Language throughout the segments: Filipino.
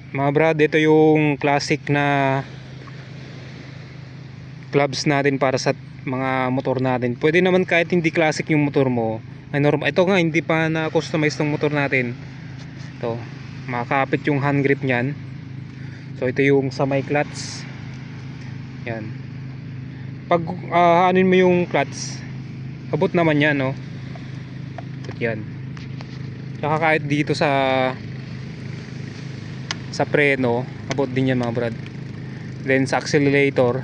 Mga brad, ito yung classic na clubs natin para sa mga motor natin. Pwede naman kahit hindi classic yung motor mo, ay normal. Ito nga, hindi pa na customize ng motor natin. Ito, makakapit yung hand grip nyan. So ito yung sa may clutch. Yan. Pag anin mo yung clutch, abot naman yan, no? Yan. Saka kahit dito sa preno, abot din yan mga brad. Then sa accelerator,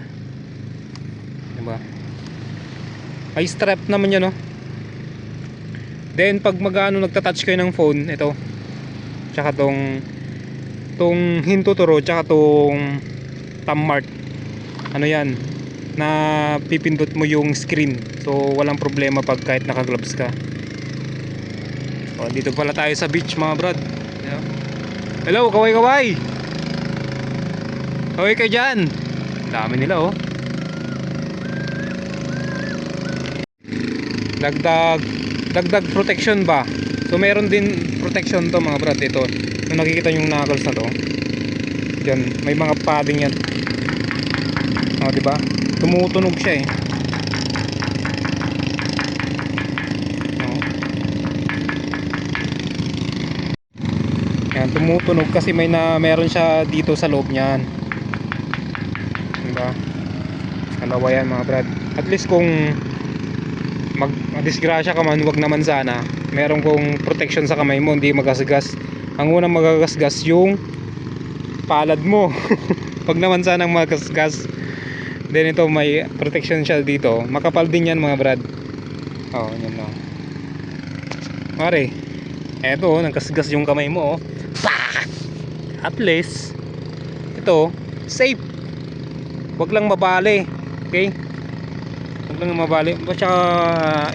diba? Ay strap naman yan, no? Then pag nagta-touch kayo ng phone, ito. Tsaka tong hintuturo, tsaka tong thumb mark. Ano yan? Na pipindot mo yung screen. So walang problema pag kahit naka-gloves ka. O, dito pala tayo sa beach mga brad. Hello, kaway-kaway. Kaway kayo dyan. Dami nila, oh. Dagdag protection ba? So meron din protection to mga brad. Ito, kung nakikita yung knuckles na to, dyan, may mga padding yan. O, diba? Tumutunog siya eh. Yan, tumutunog kasi meron siya dito sa loob niyan. Diba? Dalawa yan mga brad. At least kung disgrasya ka man, wag naman sana. Meron kong protection sa kamay mo, hindi magasgas. Ang unang magagasgas yung palad mo. Wag naman sanang magasgas. Then ito may protection siya dito. Makapal din yan mga brad. Oh, yan na. Mare. Eto, nagkasgas yung kamay mo, oh. At least ito safe, wag lang mabali, okay? Wag lang mabali. Basta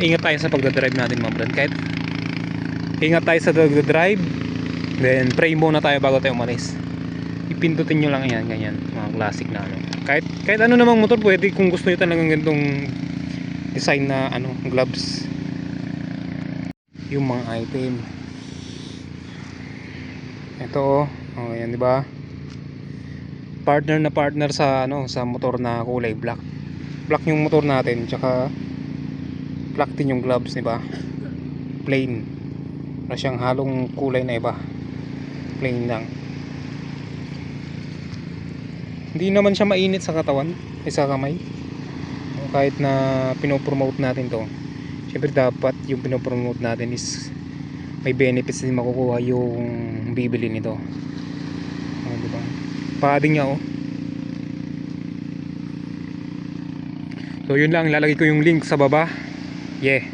ingat tayo sa pagdadrive natin mga brad. Kahit ingat tayo sa pagdadrive, then pray muna tayo bago tayo umalis. Ipindutin nyo lang yan, ganyan, mga classic na ano. Kahit ano namang motor pwede, kung gusto nyo talagang ganitong design na ano, gloves. Yung mga item ito, oh, yan, di ba? Partner na partner sa ano, sa motor na kulay black. Black yung motor natin, tsaka black din yung gloves, di ba? Plain. Wala siyang halong kulay na iba. Plain lang. Hindi naman siya mainit sa katawan, sa kamay. Kahit na pinopromote natin to, syempre dapat yung pinopromote natin is may benefits din makukuha yung bibili nito. Oh, diba? Padding niya, oh. So yun lang, ilalagay ko yung link sa baba. Yeah.